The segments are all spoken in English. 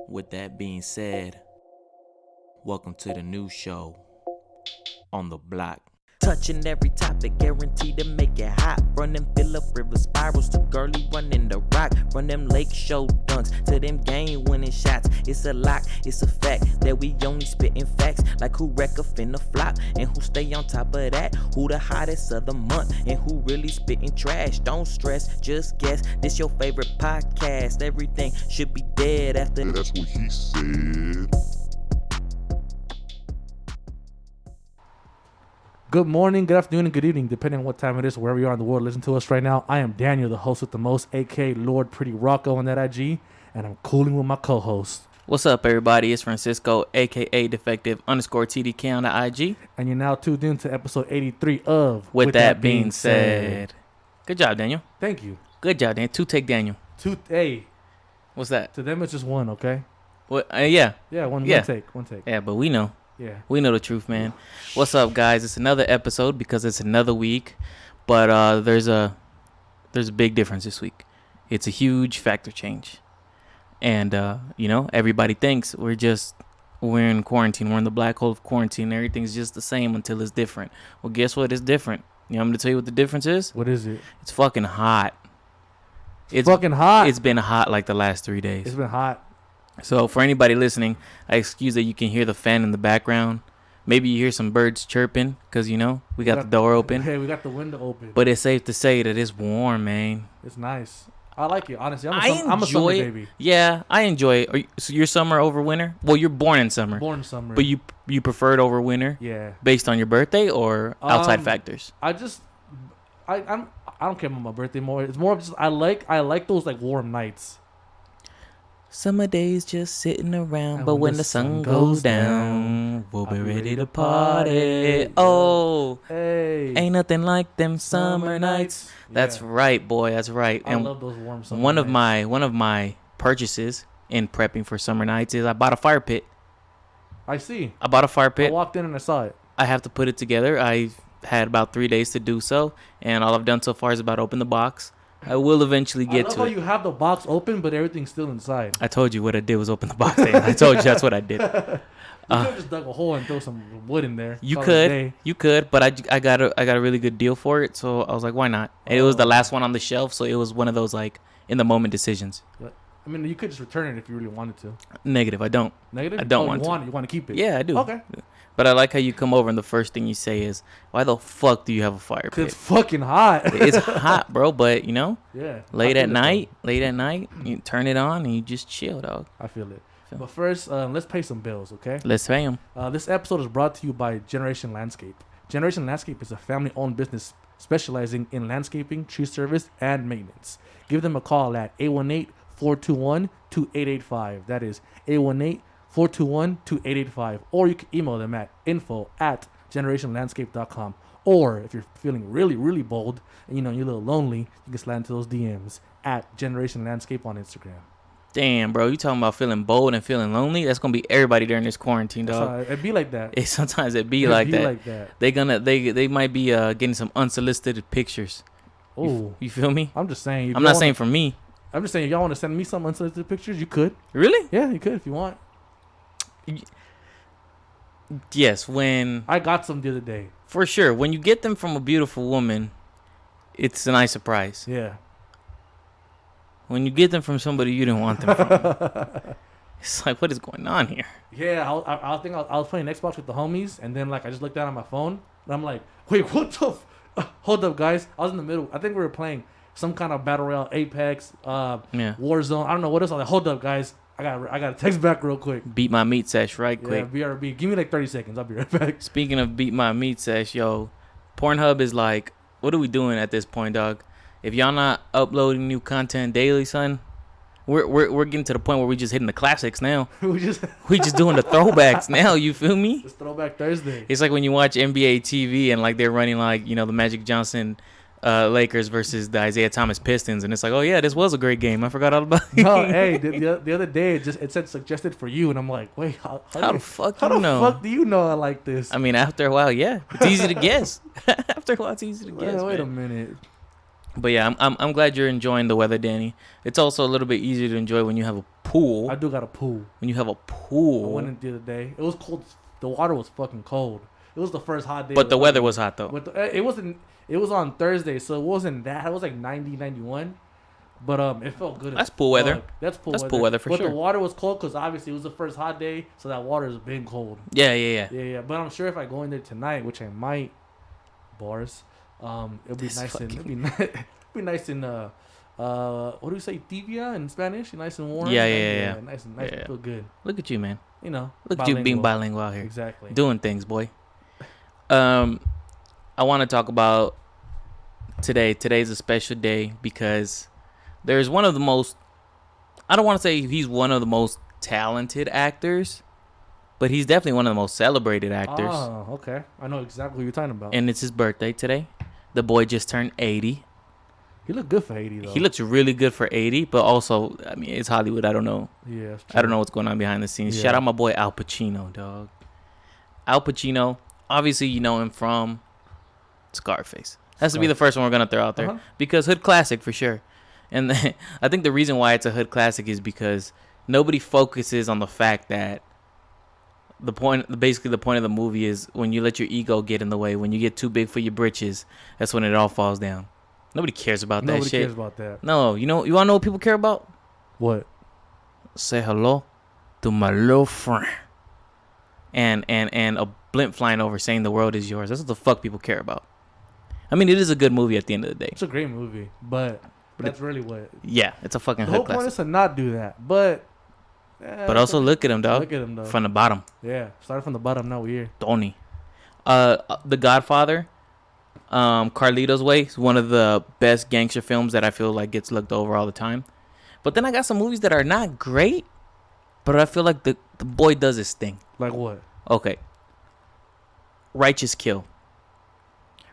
With that being said, welcome to the new show on the block. Touching every topic, guaranteed to make it hot. Run them Phillip River spirals to girly running the rock. Run them lake show dunks to them game winning shots. It's a lock, it's a fact that we only spitting facts. Like who wreck a finna flop and who stay on top of that. Who the hottest of the month and who really spitting trash. Don't stress, just guess. This your favorite podcast. Everything should be dead after. That's what he said. Good morning, good afternoon, and good evening, depending on what time it is, wherever you are in the world. Listen to us right now. I am Daniel, the host with the most, aka Lord Pretty Rocco on that IG, and I'm cooling with my co-host. What's up, everybody? It's Francisco, aka Defective_TDK on the IG. And you're now tuned in to episode 83 of With that being said. Good job, Daniel. Thank you. Good job, Daniel. Two-take Daniel. Hey, What's that? to them it's just one, okay? What? Yeah. Yeah, one Yeah. take. Yeah, but we know. Yeah. We know the truth, man. What's up, guys? It's another episode because it's another week, but there's a big difference this week. It's a huge factor change, and everybody thinks we're in quarantine. We're in the black hole of quarantine. Everything's just the same until it's different. Well, guess what? It's different. You know, I'm gonna tell you what the difference is. What is it? It's fucking hot. It's fucking hot. It's been hot like the last 3 days. It's been hot. So for anybody listening, I excuse that you can hear the fan in the background. Maybe you hear some birds chirping because, we got the door open. Hey, we got the window open. But it's safe to say that it's warm, man. It's nice. I like it, honestly. I I'm a summer enjoy it. baby. Yeah, I enjoy it. So you're summer over winter? Well, you're born in summer. Born in summer. But you prefer it over winter Yeah. based on your birthday or outside factors? I don't care about my birthday more. It's more of just I like those like warm nights. Summer days just sitting around, but when the sun goes down, we'll be ready to party. Oh, hey, ain't nothing like them summer nights. That's Yeah. right, boy. That's right. I And love those warm summer one nights. of my purchases in prepping for summer nights is I bought a fire pit. I see. I bought a fire I pit. walked in and I saw it. I have to put it together. I've had about 3 days to do so, and all I've done so far is about open the box. I will eventually I get love to how it. you have the box open, but everything's still inside. I told you what I did was open the box. I told you that's what I did. You could have just dug a hole and throw some wood in there. You Call it a day. could, but I got a really good deal for it, so I was like, why not? And it was the last one on the shelf, so it was one of those like in the moment decisions. I mean, you could just return it if you really wanted to. Negative, I don't. Negative? I don't Oh, want you to. want it. You want to keep it? Yeah, I do. Okay. But I like how you come over and the first thing you say is, why the fuck do you have a fire Cause pit? it's fucking hot. It's hot, bro, but Yeah. late I at feel it, night, you turn it on and you just chill, dog. though. I feel it. Feel- But first, let's pay some bills, okay? Let's pay him. This episode is brought to you by Generation Landscape. Generation Landscape is a family-owned business specializing in landscaping, tree service, and maintenance. Give them a call at 818-421-2885. That is 818-421-2885. Or you can email them at info@generationlandscape.com. Or if you're feeling really, really bold and you're a little lonely, you can slide into those DMs at Generation Landscape on Instagram. Damn, bro, you talking about feeling bold and feeling lonely? That's gonna be everybody during this quarantine, dog. So it'd be like that. Sometimes it be It'd like be that. like that. They might be getting some unsolicited pictures. Oh, You feel me? I'm just saying. if I'm y'all not saying for me. I'm just saying, if y'all want to send me some unsolicited pictures, you could. Really? Yeah, you could if you want. Yes, when I got some the other day. for sure. When you get them from a beautiful woman, it's a nice surprise. Yeah. When you get them from somebody you didn't want them from, it's like, what is going on here? Yeah, I was playing Xbox with the homies, and then like I just looked down at my phone, and I'm like, wait, what the? Hold up, guys! I was in the middle. I think we were playing some kind of battle royale, Apex, Yeah. Warzone. I don't know what else. I was like, hold up, guys! I got to text back real quick. Beat my meat sesh right Yeah, quick. BRB. Give me like 30 seconds. I'll be right back. Speaking of beat my meat sesh, yo, Pornhub is like, what are we doing at this point, dog? If y'all not uploading new content daily, son, we're getting to the point where we just hitting the classics now. we just Doing the throwbacks now. You feel me? it's Throwback Thursday. It's like when you watch NBA TV and like they're running like the Magic Johnson Lakers versus the Isaiah Thomas Pistons, and it's like, oh yeah, this was a great game. I forgot all about it. No, hey, the other day it said suggested for you, and I'm like, wait, how How the fuck how you the know? fuck do you know I like this? I mean, after a while, yeah, it's easy to guess. After a while, it's easy to guess. wait a man. minute. But yeah, I'm glad you're enjoying the weather, Danny. It's also a little bit easier to enjoy when you have a pool. I do got a pool. When you have a I pool. went in the other day. It was cold. The water was fucking cold. It was the first hot day. But the weather was hot though. But it wasn't. It was on Thursday, so it wasn't that. It was like 90, 91. But it felt good. That's pool weather. That's pool That's weather. pool weather for but sure. the water was cold because obviously it was the first hot day, so that water has been cold. Yeah. Yeah. But I'm sure if I go in there tonight, which I might, bars, it'll be This nice and fucking- it'll be nice and what do we say, tibia in Spanish? Nice and warm. Yeah. Nice and Yeah. feel good. Look at you, man. You know. Look at you being bilingual out here. Exactly. Doing things, boy. I want to talk about today. Today's a special day because there's one of the most, I don't want to say he's one of the most talented actors, but he's definitely one of the most celebrated actors. Oh, okay. I know exactly who you're talking about. And it's his birthday today. The boy just turned 80. He looked good for 80 though. He looks really good for 80, but also, I mean, it's Hollywood. I don't know. Yeah. I don't know what's going on behind the scenes. Yeah. Shout out my boy Al Pacino, dog. Al Pacino, obviously you know him from Scarface. Has to be the first one we're gonna throw out there because hood classic for sure. And I think the reason why it's a hood classic is because nobody focuses on the fact that basically the point of the movie is when you let your ego get in the way, when you get too big for your britches, that's when it all falls down. Nobody cares about that Nobody shit. cares about that. No, you wanna know what people care about? What? Say hello to my little friend. And a blimp flying over saying the world is yours. That's what the fuck people care about. I mean, it is a good movie at the end of the day. It's a great movie, but that's really what. Yeah, it's a fucking The hood whole point classic. is to not do that, but. But also look at him, dog. Look at him though. From the bottom. Yeah, started from the bottom. Now we're here. Tony. The Godfather. Carlito's Way is one of the best gangster films that I feel like gets looked over all the time. But then I got some movies that are not great, but I feel like the boy does his thing. Like what? Okay. Righteous Kill.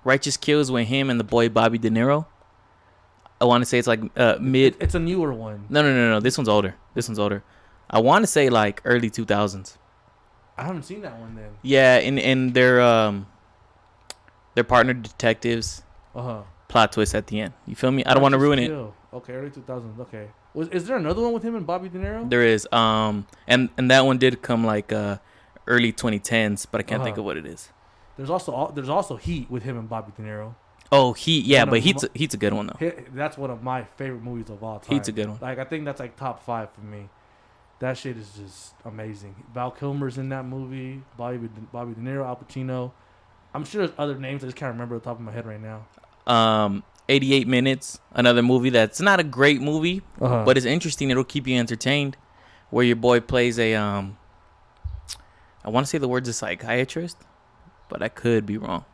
Righteous Kill is when him and the boy Bobby De Niro. I want to say it's like mid. It's a newer one. No. This one's older. I want to say like early 2000s. I haven't seen that one then. Yeah, and they're partner detectives. Plot twist at the end. You feel me? I don't want to ruin it. Okay, early 2000s. Okay. Is there another one with him and Bobby De Niro? There is. And that one did come like early 2010s, but I can't think of what it is. There's also Heat with him and Bobby De Niro. Oh, Heat. Yeah, One but of Heat's a good one though. That's one of my favorite movies of all time. Heat's a good one. Like I think that's like top 5 for me. That shit is just amazing. Val Kilmer's in that movie. Bobby De Niro, Al Pacino. I'm sure there's other names I just can't remember off the top of my head right now. 88 Minutes, another movie that's not a great movie, but it's interesting. It'll keep you entertained. Where your boy plays a I want to say the word's a psychiatrist, but I could be wrong.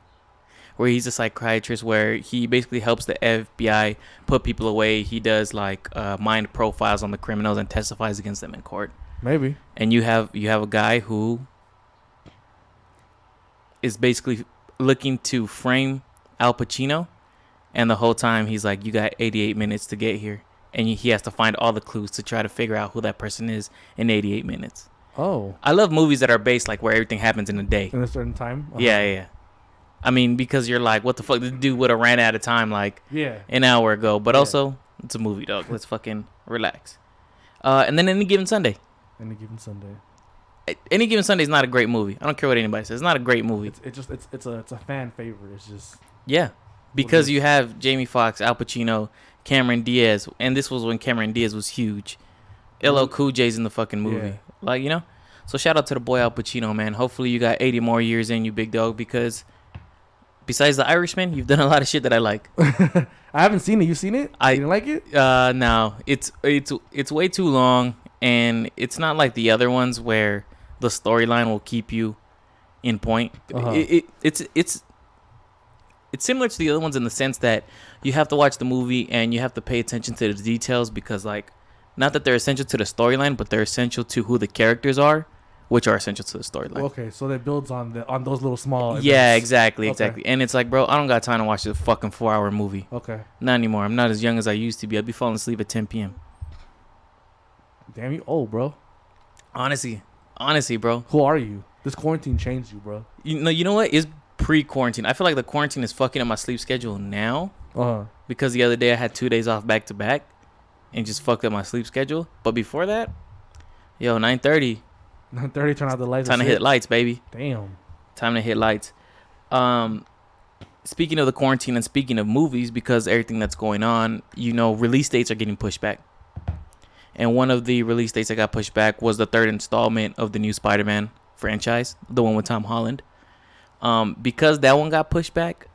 Where he's a psychiatrist, where he basically helps the FBI put people away. He does like mind profiles on the criminals and testifies against them in court. Maybe. And you have a guy who is basically looking to frame Al Pacino, and the whole time he's like, you got 88 minutes to get here, and he has to find all the clues to try to figure out who that person is in 88 minutes. Oh. I love movies that are based like where everything happens in a day. In a certain time? Yeah. I mean, because you're like, what the fuck? This dude would have ran out of time like Yeah. an hour ago. But also, it's a movie, dog. Let's fucking relax. And then Any Given Sunday. Any Given Sunday. Any Given Sunday is not a great movie. I don't care what anybody says. It's not a great movie. It's a fan favorite. It's just. Yeah. Because you have Jamie Foxx, Al Pacino, Cameron Diaz. And this was when Cameron Diaz was huge. LL Cool J's in the fucking movie. Yeah. Like, you know? So shout out to the boy Al Pacino, man. Hopefully you got 80 more years in you, big dog, because besides The Irishman, you've done a lot of shit that I like. I haven't seen it. You seen it? You didn't like it? No. It's way too long, and it's not like the other ones where the storyline will keep you in point. It's similar to the other ones in the sense that you have to watch the movie and you have to pay attention to the details because, like, not that they're essential to the storyline, but they're essential to who the characters are, which are essential to the storyline. Okay, so that builds on those little small events. Yeah, exactly. Okay. And it's like, bro, I don't got time to watch this fucking 4-hour movie. Okay. Not anymore. I'm not as young as I used to be. I'd be falling asleep at 10 p.m. Damn, you old, bro. Honestly, bro. Who are you? This quarantine changed you, bro. You know what? It's pre-quarantine. I feel like the quarantine is fucking up my sleep schedule now because the other day I had 2 days off back to back and just fucked up my sleep schedule. But before that, Yo, 9:30. 9:30. Turn out the lights. Time to hit lights, baby. Damn. Time to hit lights. Speaking of the quarantine and speaking of movies, because everything that's going on, release dates are getting pushed back. And one of the release dates that got pushed back was the third installment of the new Spider-Man franchise, the one with Tom Holland. Because that one got pushed back,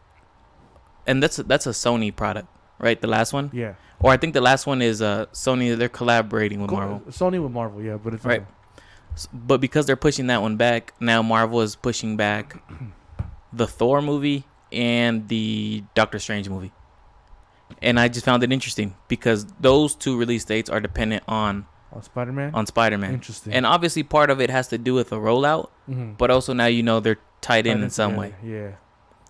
and that's a Sony product, right? The last one? Yeah. Or I think the last one is Sony. They're collaborating with Marvel. Sony with Marvel, yeah. But it's right. But because they're pushing that one back, now Marvel is pushing back the Thor movie and the Doctor Strange movie. And I just found it interesting because those two release dates are dependent on Spider-Man? On Spider-Man. Interesting. And obviously part of it has to do with the rollout, but also now they're tied in some way. Yeah.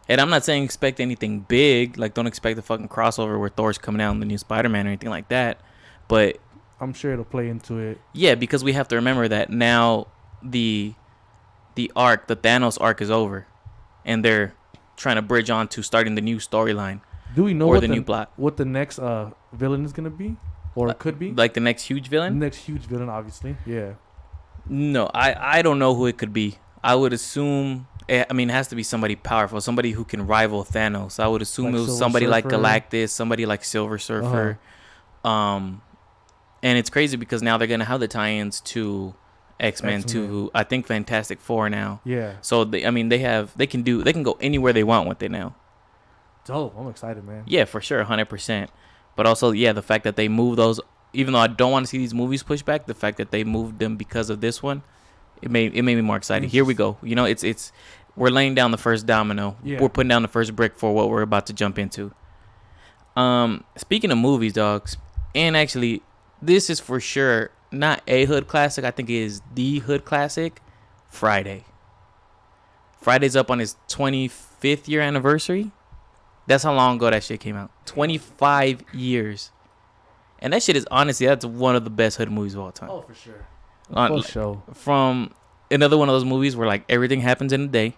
And I'm not saying expect anything big, like don't expect a fucking crossover where Thor's coming out in the new Spider-Man or anything like that. But I'm sure it'll play into it. Yeah, because we have to remember that now the Thanos arc is over, and they're trying to bridge on to starting the new storyline. Do we know what the next villain is gonna be, or it could be? Like the next huge villain? The next huge villain, obviously. Yeah. No, I don't know who it could be. I would assume. I mean, it has to be somebody powerful, somebody who can rival Thanos. I would assume it was somebody like Galactus, somebody like Silver Surfer. And it's crazy because now they're gonna have the tie-ins to X-Men, to I think Fantastic Four now. Yeah. So they can go anywhere they want with it now. Dope. I'm excited, man. Yeah, for sure, 100%. But also, yeah, the fact that they moved those, even though I don't want to see these movies pushed back, the fact that they moved them because of this one, it made me more excited. Here we go. We're laying down the first domino. Yeah. We're putting down the first brick for what we're about to jump into. Speaking of movies, dogs, and actually, this is for sure not a hood classic. I think it is the hood classic. Friday. Friday's up on its 25th year anniversary. That's how long ago that shit came out. 25 years. And that shit is honestly, that's one of the best hood movies of all time. Oh, for sure. For sure. From another one of those movies where like everything happens in a day.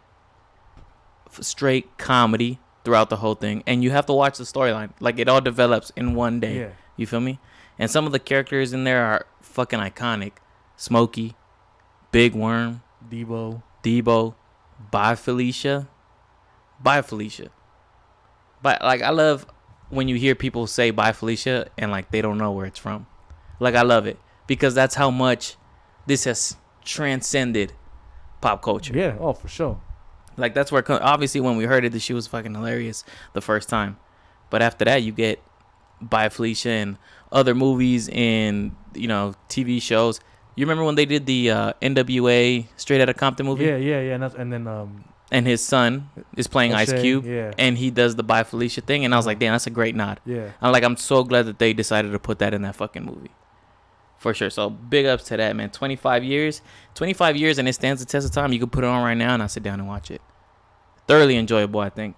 Straight comedy throughout the whole thing. And you have to watch the storyline. Like it all develops in one day. Yeah. You feel me? And some of the characters in there are fucking iconic. Smokey. Big Worm. Debo. Bye Felicia. But like I love when you hear people say Bye Felicia and like they don't know where it's from. Like I love it because that's how much this has transcended pop culture. Yeah, oh for sure. Like that's where obviously when we heard it, the shit was fucking hilarious the first time. But after that, you get Bye Felicia and other movies and TV shows. You remember when they did the NWA Straight Outta Compton movie? Yeah. And his son is playing Ice Cube, and he does the Bye Felicia thing, and I was like, damn, that's a great nod. Yeah. I'm so glad that they decided to put that in that fucking movie. For sure. So big ups to that, man. 25 years, and it stands the test of time. You can put it on right now, and I'll sit down and watch it. Thoroughly enjoyable, I think.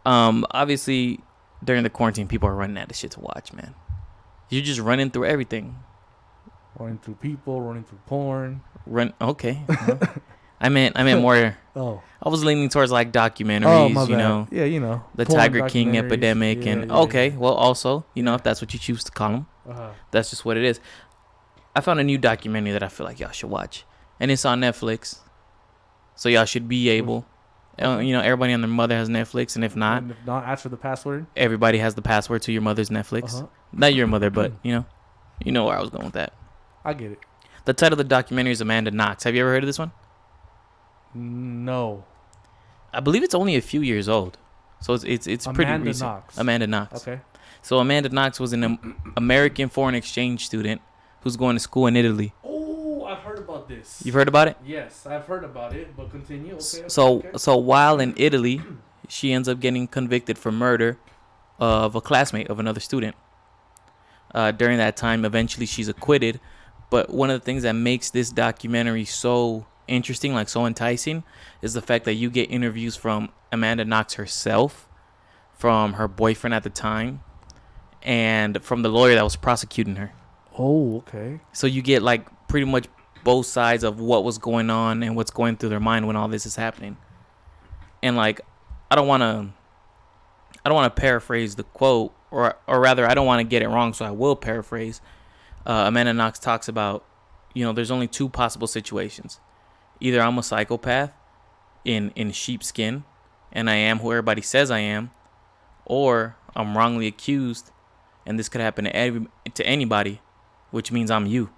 Obviously, during the quarantine, people are running out of shit to watch, man. You're just running through everything. Running through people, running through porn. Okay. I meant more. Oh. I was leaning towards like documentaries, my bad. Yeah, the Tiger King epidemic, and well, also, if that's what you choose to call them, that's just what it is. I found a new documentary that I feel like y'all should watch, and it's on Netflix, so y'all should be able. Everybody and their mother has Netflix, and if not, ask for the password. Everybody has the password to your mother's Netflix. Not your mother, but you know where I was going with that. I get it. The title of the documentary is Amanda Knox. Have you ever heard of this one? No. I believe it's only a few years old, so it's pretty recent. Amanda Knox. Okay. So Amanda Knox was an American foreign exchange student who's going to school in Italy. Oh, I've heard about this. You've heard about it? Yes, I've heard about it, but continue. Okay. So while in Italy, she ends up getting convicted for murder of a classmate of another student. During that time, eventually she's acquitted. But one of the things that makes this documentary so interesting, like so enticing, is the fact that you get interviews from Amanda Knox herself, from her boyfriend at the time, and from the lawyer that was prosecuting her. Oh, okay. So you get like pretty much both sides of what was going on and what's going through their mind when all this is happening. And like, I don't want to paraphrase the quote, or rather I don't want to get it wrong, so I will paraphrase. Amanda Knox talks about there's only two possible situations. Either I'm a psychopath in sheepskin, and I am who everybody says I am, or I'm wrongly accused, and this could happen to anybody, which means I'm you,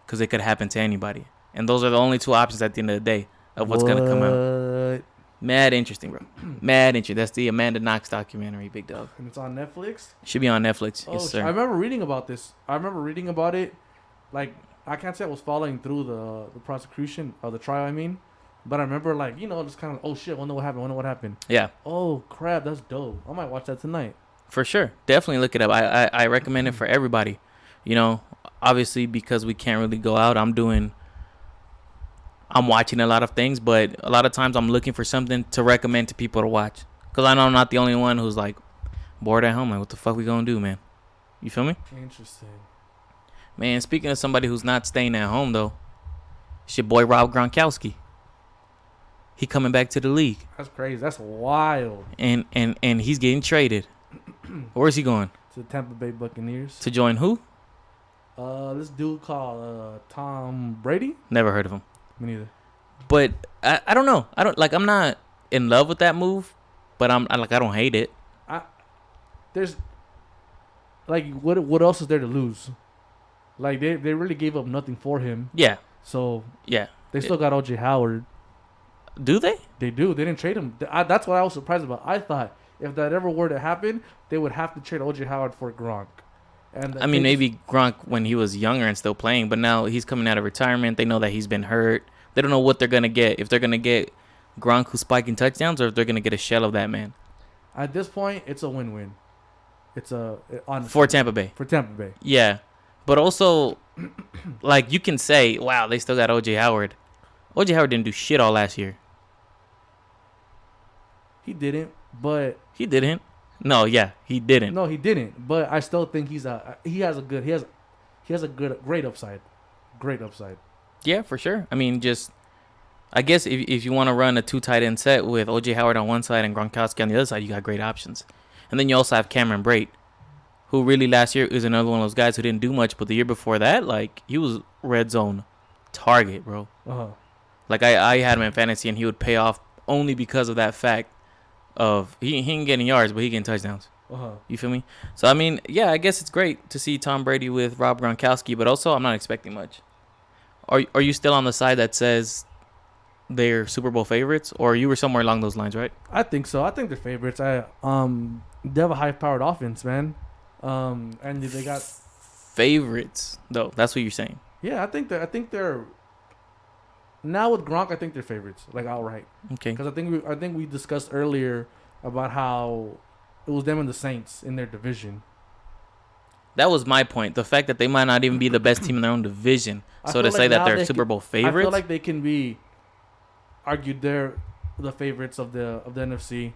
because it could happen to anybody. And those are the only two options at the end of the day of what's going to come out. Mad interesting, bro. Mad interesting. That's the Amanda Knox documentary, big dog. And it's on Netflix? Should be on Netflix. Oh, yes, sir. I remember reading about this. I remember reading about it. Like, I can't say I was following through the prosecution, or the trial, I mean. But I remember, like, just kind of, oh, shit, wonder what happened. Yeah. Oh, crap, that's dope. I might watch that tonight. For sure. Definitely look it up. I recommend it for everybody. Obviously, because we can't really go out, I'm watching a lot of things, but a lot of times I'm looking for something to recommend to people to watch. Because I know I'm not the only one who's, like, bored at home. Like, what the fuck we gonna do, man? You feel me? Interesting. Man, speaking of somebody who's not staying at home, though, it's your boy Rob Gronkowski. He coming back to the league. That's crazy. That's wild. And he's getting traded. Where's he going? To the Tampa Bay Buccaneers. To join who? This dude called Tom Brady. Never heard of him. Me neither. But I don't know. I'm not in love with that move, but I don't hate it. There's like what else is there to lose? Like they really gave up nothing for him. Yeah. So yeah, they still got OJ Howard. Do they? They do. They didn't trade him. That's what I was surprised about. I thought if that ever were to happen, they would have to trade OJ Howard for Gronk. And I mean, maybe Gronk when he was younger and still playing, but now he's coming out of retirement. They know that he's been hurt. They don't know what they're gonna get. If they're gonna get Gronk who's spiking touchdowns, or if they're gonna get a shell of that man. At this point, it's a win-win. It's for Tampa Bay. For Tampa Bay. Yeah, but also, like you can say, wow, they still got OJ Howard. OJ Howard didn't do shit all last year. He didn't, but he didn't. No, yeah, he didn't. No, he didn't. But I still think he has a great upside. Great upside. Yeah, for sure. I mean, I guess if you want to run a 2 tight end set with OJ Howard on one side and Gronkowski on the other side, you got great options. And then you also have Cameron Brate, who really last year is another one of those guys who didn't do much, but the year before that, like, he was red zone target, bro. Uh-huh. Like, I had him in fantasy, and he would pay off only because of that fact of he ain't getting yards, but he getting touchdowns. Uh-huh. You feel me? So, I mean, yeah, I guess it's great to see Tom Brady with Rob Gronkowski, but also I'm not expecting much. Are you still on the side that says they're Super Bowl favorites, or you were somewhere along those lines, right? I think so. I think they're favorites. They have a high-powered offense, man. And they got favorites, though. That's what you're saying. Yeah, I think they're now with Gronk. I think they're favorites, like outright. Okay. Because I think we discussed earlier about how it was them and the Saints in their division. That was my point. The fact that they might not even be the best team in their own division. So to say that they're Super Bowl favorites, I feel like they can be argued they're the favorites of the NFC.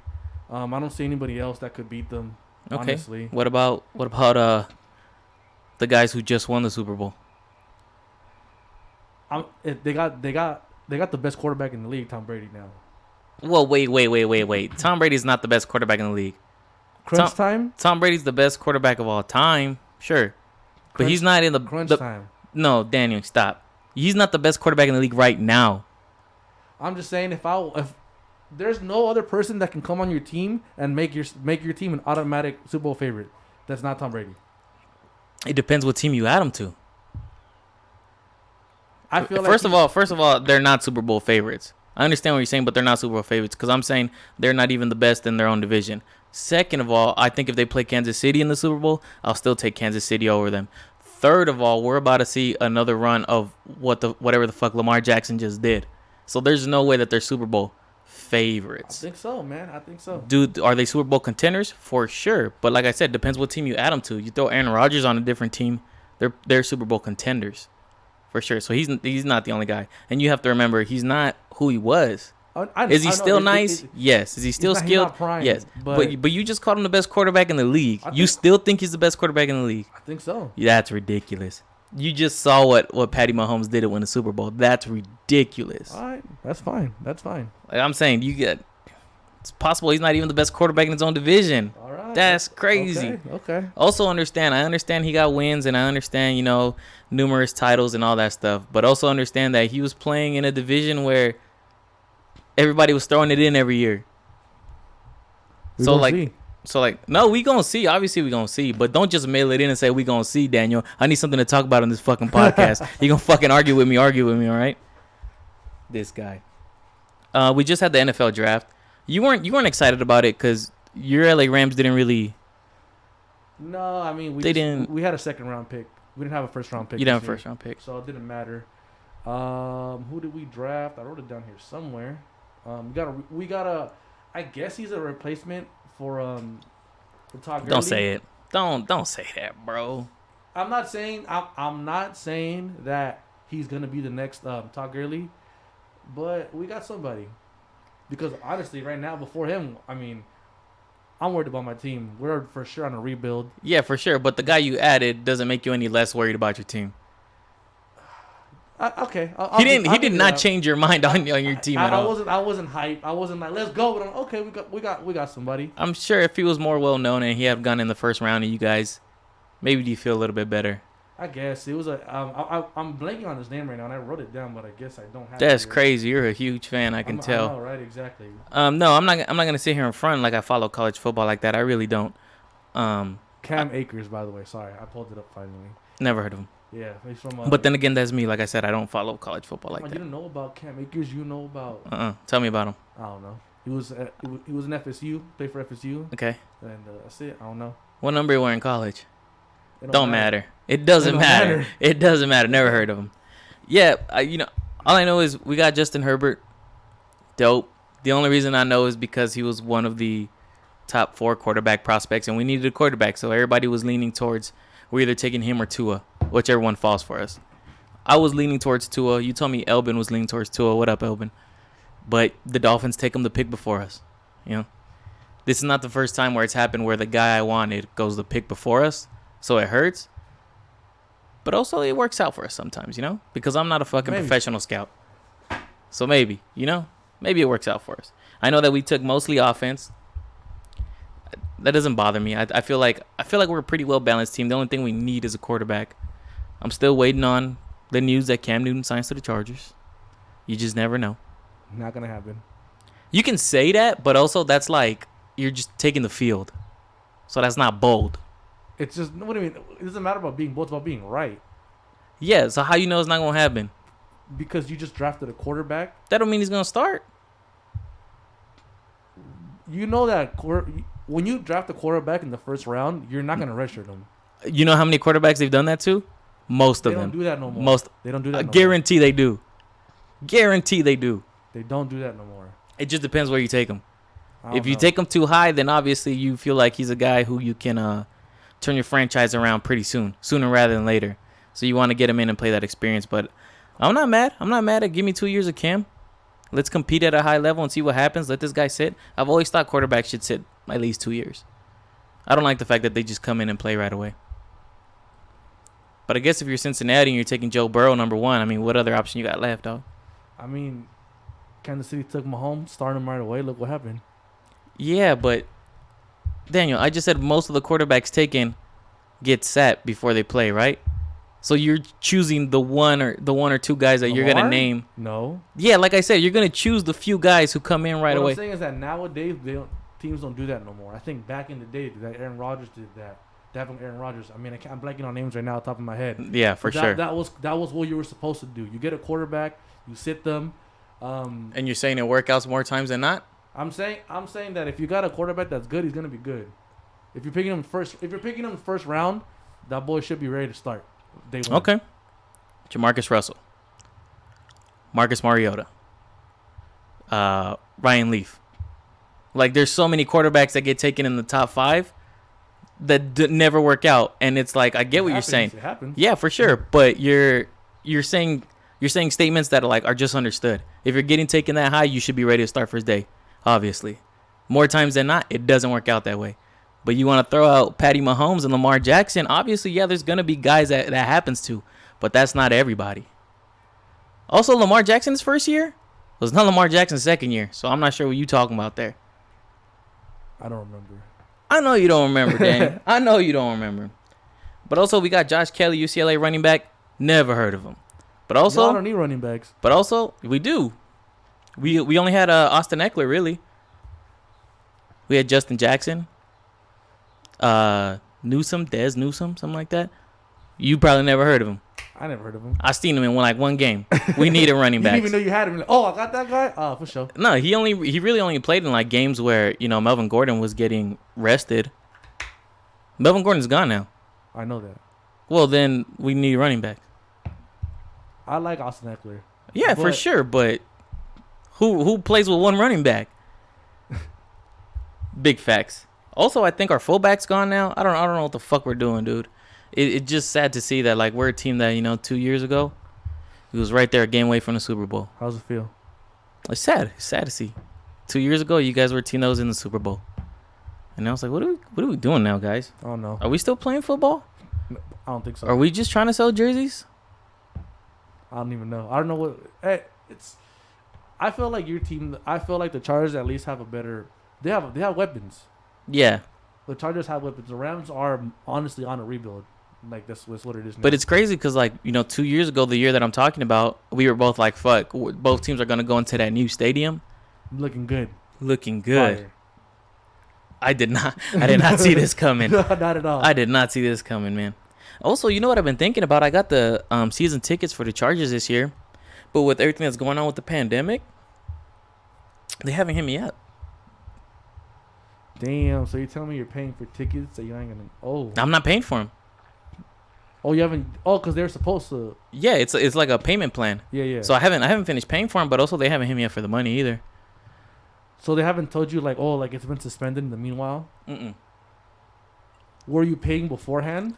I don't see anybody else that could beat them. Okay. Honestly. What about the guys who just won the Super Bowl? They got the best quarterback in the league, Tom Brady now. Well, wait. Tom Brady's not the best quarterback in the league. Crunch time? Tom Brady's the best quarterback of all time, sure. But he's not in the crunch time. No, Daniel, stop. He's not the best quarterback in the league right now. I'm just saying if there's no other person that can come on your team and make your team an automatic Super Bowl favorite, that's not Tom Brady. It depends what team you add him to. I feel first of all, they're not Super Bowl favorites. I understand what you're saying, but they're not Super Bowl favorites because I'm saying they're not even the best in their own division. Second of all, I think if they play Kansas City in the Super Bowl, I'll still take Kansas City over them. Third of all, we're about to see another run of whatever the fuck Lamar Jackson just did. So there's no way that they're Super Bowl favorites. I think so, man. I think so. Dude, are they Super Bowl contenders? For sure. But like I said, depends what team you add them to. You throw Aaron Rodgers on a different team, they're Super Bowl contenders. For sure. So he's not the only guy. And you have to remember, he's not who he was. Is he still nice? Yes. Is he still skilled? He's not prime, yes. But you just called him the best quarterback in the league. You still think he's the best quarterback in the league? I think so. That's ridiculous. You just saw what Patty Mahomes did to win the Super Bowl. That's ridiculous. All right. That's fine. Like I'm saying, it's possible he's not even the best quarterback in his own division. All right. That's crazy. Okay. Also I understand he got wins, and I understand, numerous titles and all that stuff. But also understand that he was playing in a division where everybody was throwing it in every year. No, we gonna see. Obviously, we gonna see. But don't just mail it in and say we gonna see, Daniel. I need something to talk about on this fucking podcast. You gonna fucking argue with me, all right? This guy. We just had the NFL draft. You weren't excited about it because your LA Rams didn't really. No, I mean we had a second round pick. We didn't have a first round pick. You didn't have a first round pick, so it didn't matter. Who did we draft? I wrote it down here somewhere. We got a. I guess he's a replacement for Todd Gurley. Don't say it. Don't say that, bro. I'm not saying that he's gonna be the next Todd Gurley, but we got somebody. Because honestly, right now, before him, I mean, I'm worried about my team. We're for sure on a rebuild. Yeah, for sure. But the guy you added doesn't make you any less worried about your team. Okay. He did not change your mind on your team at all. I wasn't hyped. I wasn't like, let's go. But okay, we got somebody. I'm sure if he was more well known and he had gone in the first round, and you guys, maybe you feel a little bit better. I guess it was I'm blanking on his name right now, and I wrote it down, but I guess I don't have. That's crazy. You're a huge fan. I can tell. I know, right? Exactly. No, I'm not gonna sit here in front like I follow college football like that. I really don't. Cam Akers, by the way. Sorry, I pulled it up finally. Never heard of him. Yeah, he's from. But then again, that's me. Like I said, I don't follow college football like that. You didn't know about Cam Akers? You know about? Tell me about him. I don't know. He was an FSU. Played for FSU. Okay. And that's it. I don't know. What number you were in college? Don't matter. It doesn't matter. It doesn't matter. Never heard of him. Yeah, all I know is we got Justin Herbert. Dope. The only reason I know is because he was one of the top 4 quarterback prospects, and we needed a quarterback, so everybody was leaning towards we're either taking him or Tua, whichever one falls for us. I was leaning towards Tua. You told me Elvin was leaning towards Tua. What up, Elvin? But the Dolphins take him the pick before us. This is not the first time where it's happened where the guy I wanted goes the pick before us. So it hurts, but also it works out for us sometimes, because I'm not a fucking professional scout. So maybe it works out for us. I know that we took mostly offense. That doesn't bother me. I feel like we're a pretty well balanced team. The only thing we need is a quarterback. I'm still waiting on the news that Cam Newton signs to the Chargers. You just never know. Not gonna happen. You can say that, but also that's like you're just taking the field. So that's not bold. It's just, what do you mean? It doesn't matter about being bold, it's about being right. Yeah, so how you know it's not going to happen? Because you just drafted a quarterback. That don't mean he's going to start. You know that when you draft a quarterback in the first round, you're not going to redshirt him. You know how many quarterbacks they've done that to? Most of them. They don't do that no more. They don't do that no more. Guarantee they do. Guarantee they do. They don't do that no more. It just depends where you take him. If you take him too high, then obviously you feel like he's a guy who you can turn your franchise around pretty sooner rather than later. So you want to get him in and play that experience. But I'm not mad. I'm not mad at give me 2 years of Cam. Let's compete at a high level and see what happens. Let this guy sit. I've always thought quarterbacks should sit at least 2 years. I don't like the fact that they just come in and play right away. But I guess if you're Cincinnati and you're taking Joe Burrow number 1, I mean, what other option you got left, dog? I mean, Kansas City took Mahomes, started him right away. Look what happened. Yeah, but Daniel, I just said most of the quarterbacks taken get sat before they play, right? So you're choosing the one or two guys that you're gonna name. No. Yeah, like I said, you're gonna choose the few guys who come in right away. What I'm saying is that nowadays teams don't do that no more. I think back in the day that Aaron Rodgers did that. Definitely Aaron Rodgers. I mean, I'm blanking on names right now, off the top of my head. Yeah, for sure. That was what you were supposed to do. You get a quarterback, you sit them. And you're saying it workouts more times than not? I'm saying that if you got a quarterback that's good, he's gonna be good. If you're picking him first round, that boy should be ready to start. Day one. Okay. Jamarcus Russell, Marcus Mariota, Ryan Leaf. Like, there's so many quarterbacks that get taken in the top 5 that never work out, and it's like, I get what you're saying. It happens. Yeah, for sure. But you're saying statements that are just understood. If you're getting taken that high, you should be ready to start first day. Obviously, more times than not, it doesn't work out that way. But you want to throw out Patty Mahomes and Lamar Jackson. Obviously, yeah, there's gonna be guys that happens to, but that's not everybody. Also, Lamar Jackson's first year was not Lamar Jackson's second year, so I'm not sure what you talking about there. I don't remember. I know you don't remember, Dan. I know you don't remember. But also, we got Josh Kelly, UCLA running back. Never heard of him. But also, I don't need running backs. But also, we do. We only had Austin Eckler, really. We had Justin Jackson, Newsome, Dez Newsome, something like that. You probably never heard of him. I never heard of him. I seen him in one game. We needed running backs. You didn't even know you had him. Like, oh, I got that guy. Oh, for sure. No, he really only played in like games where Melvin Gordon was getting rested. Melvin Gordon's gone now. I know that. Well, then we need running back. I like Austin Eckler. Yeah, for sure. But who plays with one running back? Big facts. Also, I think our fullback's gone now. I don't know what the fuck we're doing, dude. It's just sad to see that like we're a team that 2 years ago, it was right there a game away from the Super Bowl. How's it feel? It's sad. It's sad to see. 2 years ago, you guys were a team that was in the Super Bowl, and I was like, what are we doing now, guys? I don't know. Are we still playing football? I don't think so. Are we just trying to sell jerseys? I don't even know. I don't know what. Hey, I feel like your team. I feel like the Chargers at least have a better. They have weapons. Yeah. The Chargers have weapons. The Rams are honestly on a rebuild. Like that's what it is now. But it's crazy because 2 years ago, the year that I'm talking about, we were both like, fuck, both teams are gonna go into that new stadium. Looking good. Fire. I did not see this coming. No, not at all. I did not see this coming, man. Also, you know what I've been thinking about? I got the season tickets for the Chargers this year, but with everything that's going on with the pandemic, they haven't hit me up. Damn. So you're telling me you're paying for tickets that you ain't gonna? Oh. I'm not paying for them. Oh, you haven't? Oh, because they're supposed to. Yeah, it's like a payment plan. Yeah. So I haven't finished paying for them, but also they haven't hit me up for the money either. So they haven't told you like it's been suspended in the meanwhile? Mm-mm. Were you paying beforehand?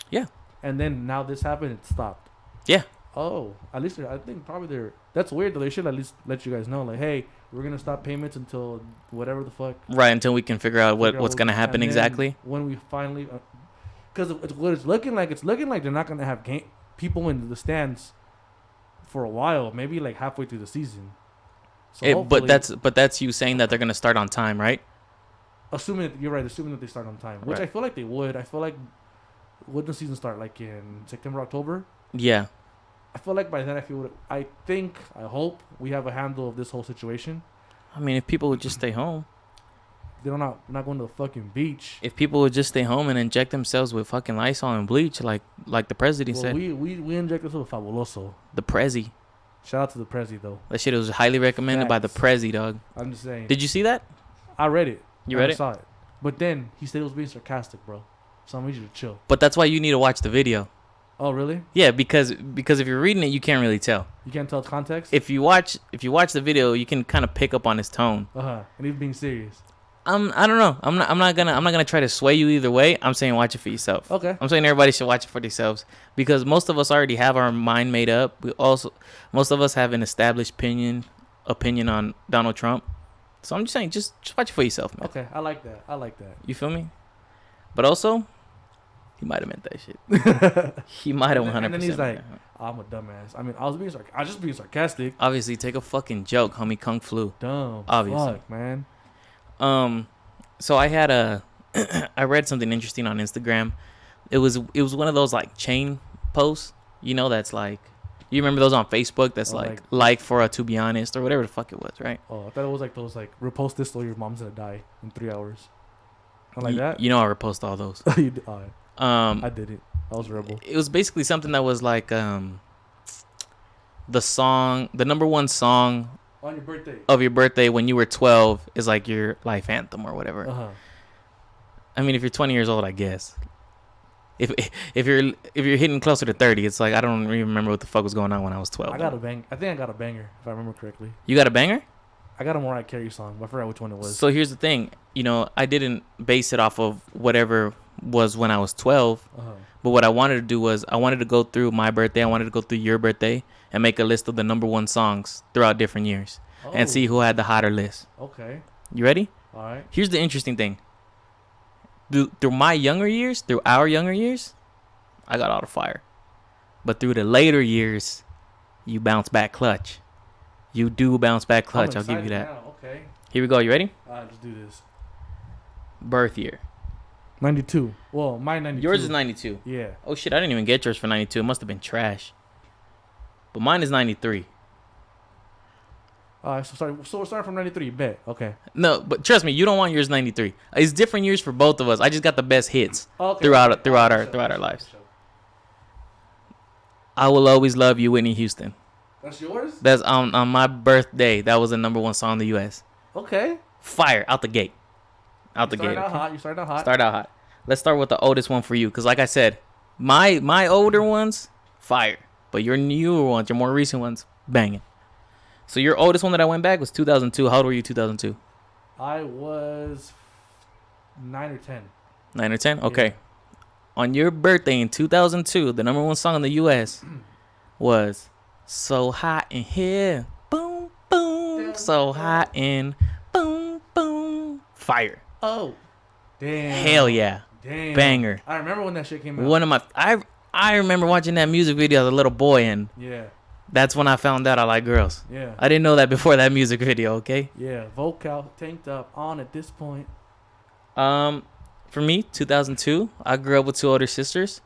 Yeah. And then now this happened, it stopped. Yeah. Oh, at least I think probably they're. That's weird though. They should at least let you guys know, like, hey, we're gonna stop payments until whatever the fuck. Right, until we can figure out what's gonna happen exactly. When we finally, because it's looking like they're not gonna have people in the stands for a while. Maybe like halfway through the season. So but that's you saying that they're gonna start on time, right? Assuming you're right. Assuming that they start on time, which right. I feel like they would. I feel like would the season start like in September, October? Yeah. I feel like by then I hope we have a handle of this whole situation. I mean, if people would just stay home. They're not going to the fucking beach. If people would just stay home and inject themselves with fucking Lysol and bleach, like the president said. We inject ourselves with Fabuloso. The Prezi. Shout out to the Prezi though. That shit was highly recommended by the Prezi, dog. I'm just saying. Did you see that? I read it. You read it? I saw it. But then he said it was being sarcastic, bro. So I need you to chill. But that's why you need to watch the video. Oh really? Yeah, because if you're reading it, you can't really tell. You can't tell context. If you watch the video, you can kind of pick up on his tone. And he's being serious. I don't know. I'm not gonna try to sway you either way. I'm saying watch it for yourself. Okay. I'm saying everybody should watch it for themselves because most of us already have our mind made up. Most of us have an established opinion on Donald Trump. So I'm just saying, just watch it for yourself, man. Okay, I like that. You feel me? But also, he might have meant that shit. He might have 100%. And then he's like, I'm a dumbass. I mean, I was just being sarcastic. Obviously, take a fucking joke, homie. Kung flu. Dumb. Obviously. Fuck, man. So I had I read something interesting on Instagram. It was one of those like chain posts, that's like, you remember those on Facebook? That's like for a To Be Honest or whatever the fuck it was, right? Oh, I thought it was like those like repost this or your mom's gonna die in 3 hours. Like that. You know I repost all those. You did. I did it. I was rebel. It was basically something that was like the number one song on your birthday of your birthday when you were 12 is like your life anthem or whatever. I mean, if you're 20 years old, I guess. If you're hitting closer to 30, it's like I don't even remember what the fuck was going on when I was 12. I think I got a banger if I remember correctly. You got a banger? I got a Mariah Carey song, but I forgot which one it was. So here's the thing, I didn't base it off of whatever was when I was 12. But what I wanted to do was I wanted to go through my birthday, I wanted to go through your birthday and make a list of the number one songs throughout different years and see who had the hotter list. Okay. You ready? All right. Here's the interesting thing. Through my younger years, through our younger years, I got all the fire. But through the later years, you bounce back clutch. You do bounce back clutch. I'll give you that. Now. Okay. Here we go. You ready? All right, let's do this. Birth year. 92. Well, mine 92. Yours is 92. Yeah. Oh shit, I didn't even get yours for 92. It must have been trash. But mine is 93. So we're starting from 93. Bet. Okay. No, but trust me, you don't want yours 93. It's different years for both of us. I just got the best hits throughout our lives. I Will Always Love You, Whitney Houston. That's yours? That's on my birthday. That was the number 1 song in the U.S. Okay. Fire out the gate. You started out hot. Start out hot. Let's start with the oldest one for you, because like I said, my older ones, fire. But your newer ones, your more recent ones, banging. So your oldest one that I went back was 2002. How old were you 2002? I was 9 or 10. 9 or 10? Okay. Yeah. On your birthday in 2002, the number 1 song in the U.S. was So Hot in Here. Boom, boom. So hot in boom, boom. Fire. Oh. Damn. Hell yeah. Damn. Banger. I remember when that shit came out. One of my I remember watching that music video as a little boy, and yeah. that's when I found out I like girls. Yeah. I didn't know that before that music video, okay? Yeah. Vocal tanked up on at this point. For me, 2002, I grew up with 2 older sisters.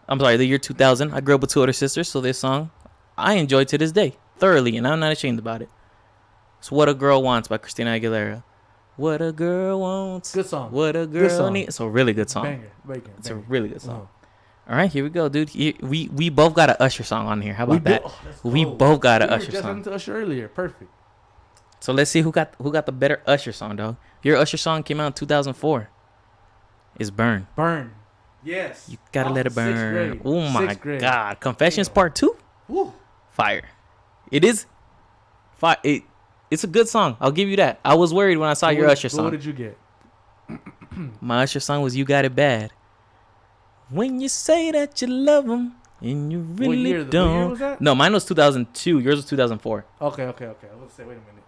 I'm sorry, the year 2000, I grew up with 2 older sisters, so this song I enjoy to this day thoroughly, and I'm not ashamed about it. It's What a Girl Wants by Christina Aguilera. What a girl wants. Good song. What a girl needs. It's a really good song. Banger. It's a really good song. All right, here we go, dude. We both got an Usher song on here. How about that? We both got an Usher just song. listened to Usher earlier. Perfect. So let's see who got the better Usher song, dog. Your Usher song came out in 2004. It's Burn. Burn. Yes. You gotta let it burn. Oh my God. Confessions Damn. Part 2? Woo. Fire. It is fire. It's a good song. I'll give you that. I was worried when I saw your Usher song. What did you get? My Usher song was You Got It Bad. When you say that you love him and you really don't. What year was that? No, mine was 2002. Yours was 2004. Okay. I was going to say, wait a minute.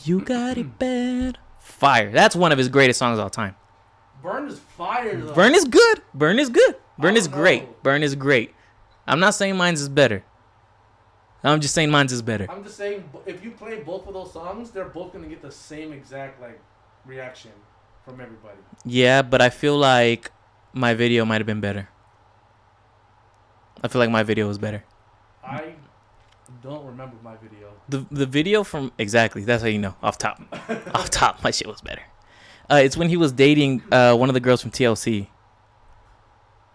You Got It Bad. Fire. That's one of his greatest songs of all time. Burn is fire, though. Burn is good. Burn is good. Burn is great. know. Burn is great. I'm not saying mine's is better. I'm just saying mine's is better. I'm just saying, if you play both of those songs, they're both going to get the same exact, reaction from everybody. Yeah, but I feel like my video might have been better. I feel like my video was better. I don't remember my video. The video from... Exactly. That's how you know. Off top. Off top, my shit was better. It's when he was dating one of the girls from TLC.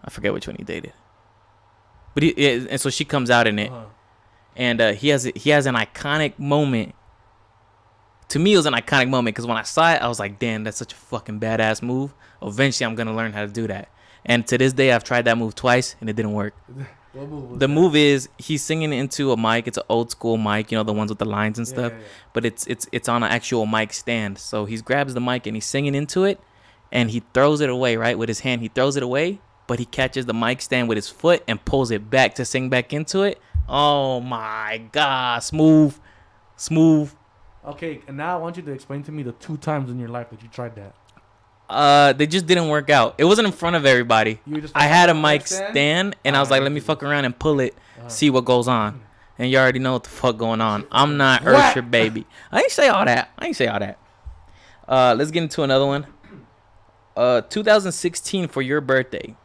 I forget which one he dated. But and so she comes out in it. And he has an iconic moment. To me, it was an iconic moment because when I saw it, I was like, damn, that's such a fucking badass move. Eventually, I'm going to learn how to do that. And to this day, I've tried that move twice, and it didn't work. What move was the that? move is he's singing into a mic. It's an old school mic, the ones with the lines and stuff. Yeah. But it's on an actual mic stand. So he grabs the mic and he's singing into it, and he throws it away, right? With his hand, he throws it away, but he catches the mic stand with his foot and pulls it back to sing back into it. Oh my God, smooth. Okay, and now I want you to explain to me the 2 times in your life that you tried that. They just didn't work out. It wasn't in front of everybody. I had a mic stand, and I was like, let me fuck around and pull it, see what goes on. And you already know what the fuck going on. I'm not Usher, baby. I ain't say all that. Let's get into another one. 2016 for your birthday.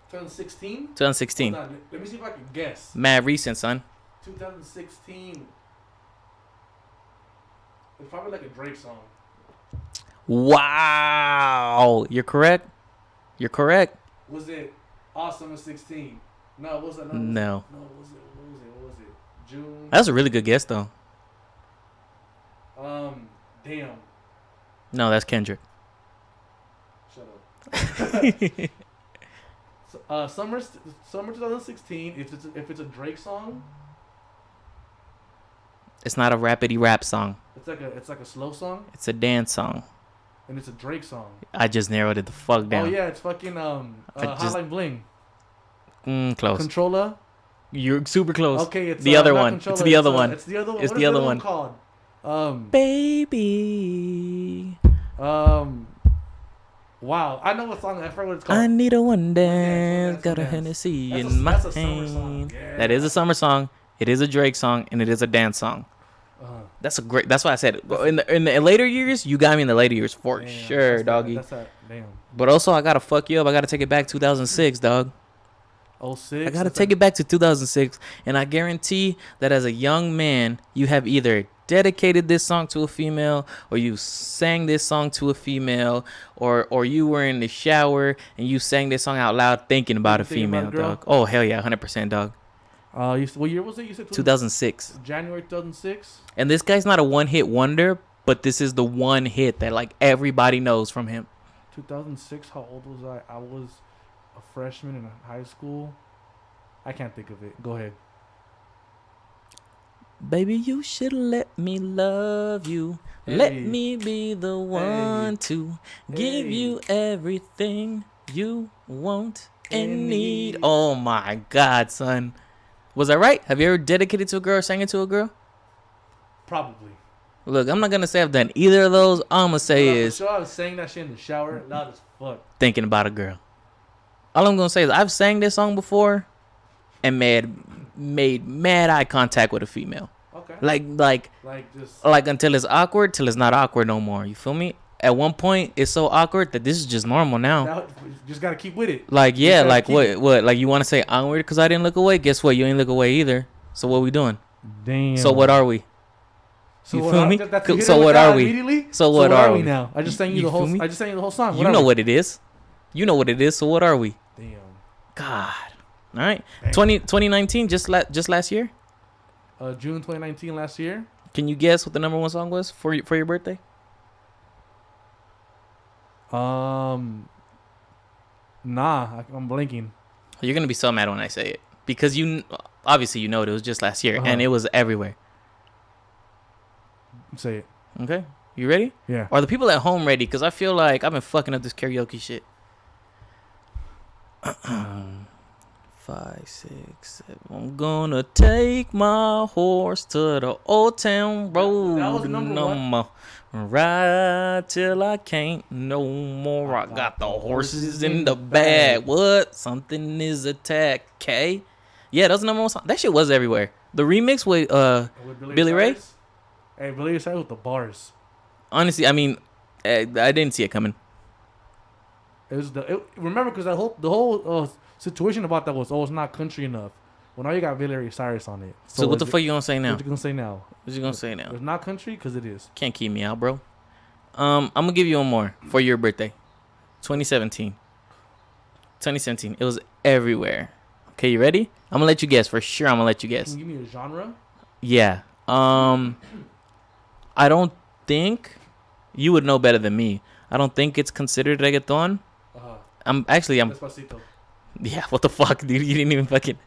2016? 2016. Hold on, let me see if I can guess. Mad recent, son. 2016. It's probably like a Drake song. Wow. You're correct. Was it Awesome in 16? No, was it? No. What was it? June? That was a really good guess, though. Damn. No, that's Kendrick. Shut up. Summer 2016. If it's a Drake song, It's not a rapidy rap song. it's like a slow song, It's a dance song. and it's a Drake song. I just narrowed it the fuck down. Oh yeah, it's fucking Hotline Bling. Close. Controller. You're super close. Okay, it's the other not one. Controller, It's the other one. It's the other one. It's What the is other the one called? Baby. Wow, I know what song. I forgot what it's called. I need a one dance. Got a dance. Hennessy That's in my a summer song. hand. Yeah. That is a summer song. It is a Drake song, and it is a dance song. That's why I said in the later years, you got me in the later years for sure, doggy. Damn. But also, I gotta fuck you up. I gotta take it back 2006, dog. 06. I gotta take it back to 2006, and I guarantee that as a young man, you have either dedicated this song to a female, or you sang this song to a female, or you were in the shower and you sang this song out loud thinking about a female, dog. Oh hell yeah, 100%, dog. What year was it? You said 2006. January 2006. And this guy's not a one-hit wonder, but this is the one hit that like everybody knows from him. 2006. How old was I? I was a freshman in high school. I can't think of it. Go ahead. Baby, you should let me love you. Hey. Let me be the one to give you everything you want and need. Oh my God, son. Was I right? Have you ever dedicated to a girl or sang it to a girl? Probably. Look, I'm not going to say I've done either of those. All I'm going to say is I was saying that shit in the shower loud as fuck. Thinking about a girl. All I'm going to say is I've sang this song before and made mad eye contact with a female. Okay. Like until it's awkward, till it's not awkward no more. You feel me? At one point, it's so awkward that this is just normal now. You just gotta keep with it. Like yeah, like what? Like you want to say I'm weird because I didn't look away? Guess what? You ain't look away either. So what we doing? Damn. So what are we? So you feel me? So what are we? So what are we now? I just sang you the whole. I just sang you the whole song. You know what it is. You know what it is. So what are we? Damn. God. All right. 2019, just last year. June 2019, last year. Can you guess what the number one song was for your birthday? Nah, I'm blinking. You're gonna be so mad when I say it because obviously you know it was just last year and it was everywhere. Say it. Okay, you ready? Yeah. Are the people at home ready? Because I feel like I've been fucking up this karaoke shit. 5, 6, 7. I'm gonna take my horse to the old town road. That was number one. Ride till I can't no more. I got the horses in the bag. What? Something is attack. K. Yeah, that was the number one song. That shit was everywhere. The remix with Billy Ray. Hey, Billy Ray with the bars. Honestly, I mean, I didn't see it coming. It was remember because the whole situation about that was it's not country enough. Well, now you got Billy Ray Cyrus on it. So what the fuck you gonna say now? What you gonna say now? What you gonna say now? It's not country because it is. Can't keep me out, bro. I'm gonna give you one more for your birthday. 2017. It was everywhere. Okay, you ready? I'm gonna let you guess for sure. I'm gonna let you guess. Can you give me a genre? Yeah. I don't think you would know better than me. I don't think it's considered reggaeton. I'm Despacito. Yeah, what the fuck, dude? You didn't even fucking.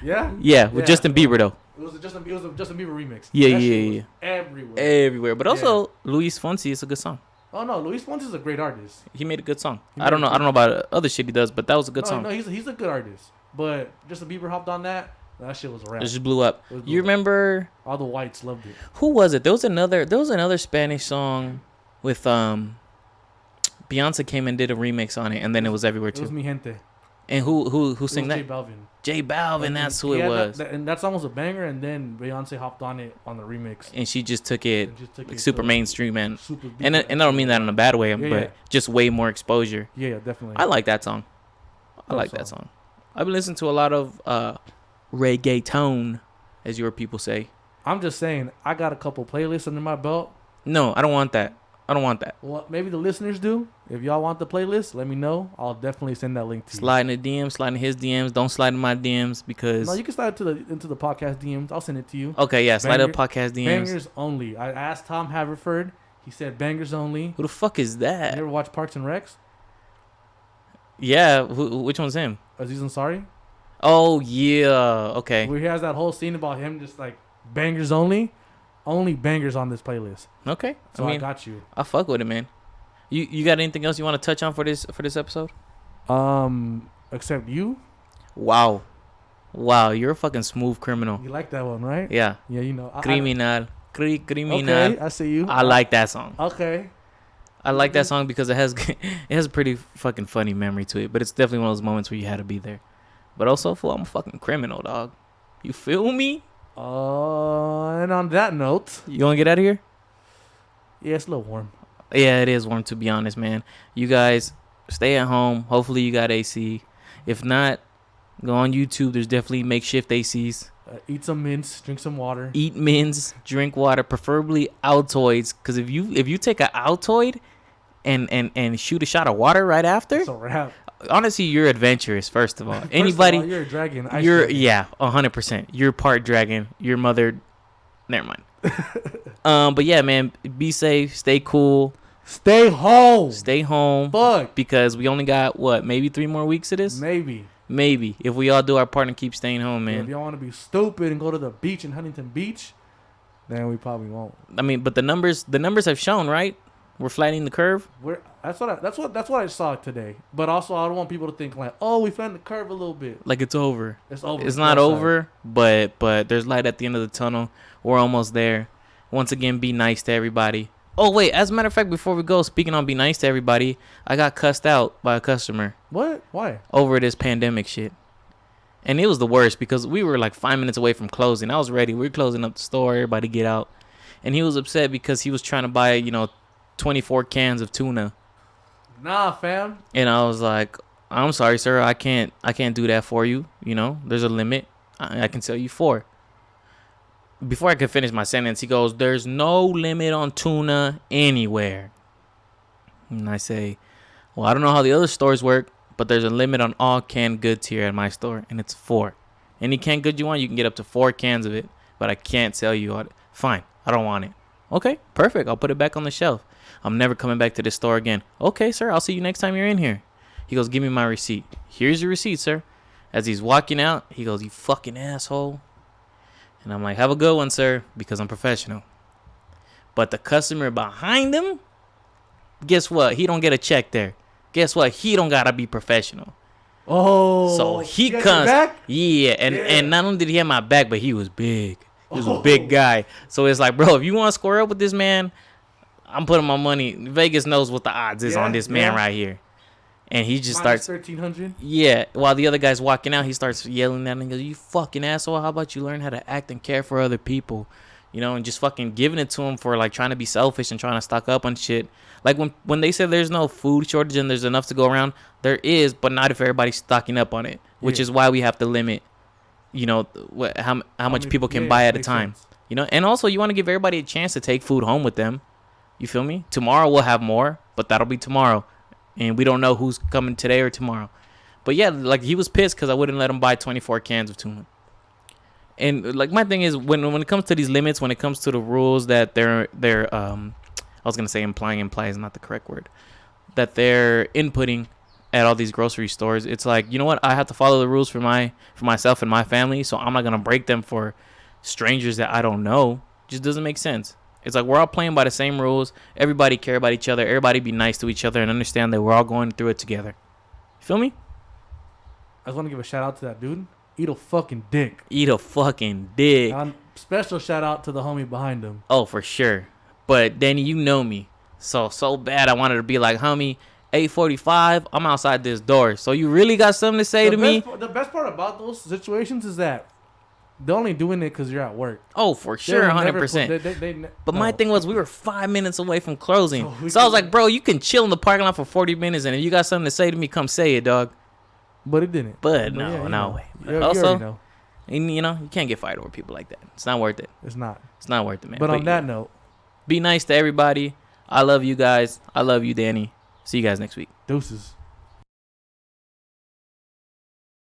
Yeah. Yeah, with Justin Bieber though. It was a Justin Bieber remix. Yeah. Everywhere. But also, Luis Fonsi is a good song. Oh no, Luis Fonsi is a great artist. He made a good song. I don't know about other shit he does, but that was a good song. No, he's a good artist. But Justin Bieber hopped on that. That shit was a rap. It just blew up. You remember? All the whites loved it. Who was it? There was another Spanish song with Beyonce came and did a remix on it, and then it was everywhere too. It was Mi Gente. And who sang that? J Balvin. J Balvin, that's who it was. And that song was a banger, and then Beyonce hopped on it on the remix. And she just took it super mainstream, and super and I don't mean that in a bad way, but just way more exposure. Yeah, definitely. I like that song. That song. I've been listening to a lot of reggaeton, as your people say. I'm just saying, I got a couple playlists under my belt. No, I don't want that. Well, maybe the listeners do. If y'all want the playlist, let me know. I'll definitely send that link to you. Slide in the DMs, slide in his DMs. Don't slide in my DMs because... No, you can slide into the podcast DMs. I'll send it to you. Okay, yeah, slide up podcast DMs. Bangers only. I asked Tom Haverford. He said bangers only. Who the fuck is that? You ever watch Parks and Recs? Yeah, which one's him? Aziz Ansari. Oh, yeah, okay. Where he has that whole scene about him just like bangers only. Only bangers on this playlist. Okay. So I got you. I fuck with it, man. You got anything else you want to touch on for this episode? Except you. Wow, you're a fucking smooth criminal. You like that one, right? Yeah. Yeah, you know. Criminal. Okay, I see you. I like that song. Okay. I like that song because it has a pretty fucking funny memory to it, but it's definitely one of those moments where you had to be there. But also, I'm a fucking criminal, dog. You feel me? And on that note, You want to get out of here? yeah, it's a little warm. Yeah, it is warm, to be honest, man. You guys stay at home. Hopefully you got AC. If not, go on YouTube. There's definitely makeshift ACs. Eat some mints, drink some water. Eat mints, drink water, preferably Altoids. Because if you take an Altoid and shoot a shot of water right after, It's a wrap. honestly, you're adventurous. First of all, First anybody, of all, you're a dragon. you're dragon. yeah, 100%. You're part dragon. Your mother, never mind. But yeah, man, be safe, stay cool, Stay home. stay home. Fuck. Because we only got maybe 3 more weeks of this. Maybe. If we all do our part and keep staying home, If man. y'all want to be stupid and go to the beach in Huntington Beach, then we probably won't. I mean, but the numbers have shown, right? We're flattening the curve. That's what I saw today. But also, I don't want people to think like, oh, we flattened the curve a little bit. Like it's over. It's over. It's not over, but there's light at the end of the tunnel. We're almost there. Once again, be nice to everybody. Oh wait, as a matter of fact, before we go, speaking on be nice to everybody, I got cussed out by a customer What? Why? over this pandemic shit. And it was the worst because we were like 5 minutes away from closing. I was ready. We were closing up the store, everybody get out. And he was upset because he was trying to buy, 24 cans of tuna. Nah, fam. And I was like, I'm sorry, sir. I can't do that for you. There's a limit. I can sell you 4. Before I could finish my sentence, he goes, there's no limit on tuna anywhere. And I say, well, I don't know how the other stores work, but there's a limit on all canned goods here at my store, and it's 4. Any canned good you want, you can get up to 4 cans of it, but I can't sell you all. Fine, I don't want it. Okay, perfect. I'll put it back on the shelf. I'm never coming back to this store again. Okay, sir, I'll see you next time you're in here. He goes, give me my receipt. Here's your receipt, sir. As he's walking out, he goes, you fucking asshole. And I'm like, have a good one, sir, because I'm professional. But the customer behind him, guess what? He don't get a check there. Guess what? He don't gotta be professional. Oh. So he you got your comes. back? Yeah, and not only did he have my back, but he was big. He was a big guy. So it's like, bro, if you want to square up with this man, I'm putting my money. Vegas knows what the odds is on this man right here. And he just starts. 1,300. Yeah, while the other guy's walking out, he starts yelling at him and goes, you fucking asshole, how about you learn how to act and care for other people? And just fucking giving it to him for like trying to be selfish and trying to stock up on shit. Like when they say there's no food shortage and there's enough to go around, there is, but not if everybody's stocking up on it, which is why we have to limit, how much people can buy at a time. Sense. And also you want to give everybody a chance to take food home with them. You feel me? Tomorrow we'll have more, but that'll be tomorrow. And we don't know who's coming today or tomorrow. But yeah, like he was pissed because I wouldn't let him buy 24 cans of tuna. And like my thing is when it comes to these limits, when it comes to the rules that they're I was gonna say imply is not the correct word, that they're inputting at all these grocery stores. It's like, you know what? I have to follow the rules for myself and my family, so I'm not gonna break them for strangers that I don't know. Just doesn't make sense. It's like we're all playing by the same rules. Everybody care about each other. Everybody be nice to each other and understand that we're all going through it together. You feel me? I just want to give a shout out to that dude. Eat a fucking dick. Eat a fucking dick. Special shout out to the homie behind him. Oh, for sure. But Danny, you know me. So bad I wanted to be like, homie, 8:45, I'm outside this door. So you really got something to say to me? The best part about those situations is that they're only doing it because you're at work. Oh, for sure, 100%. But my thing was, we were 5 minutes away from closing. So I was like, bro, you can chill in the parking lot for 40 minutes, and if you got something to say to me, come say it, dog. But it didn't. But no way. You Also, know. you can't get fired over people like that. It's not worth it. It's not. It's not worth it, man. But on that note, be nice to everybody. I love you guys. I love you, Danny. See you guys next week. Deuces.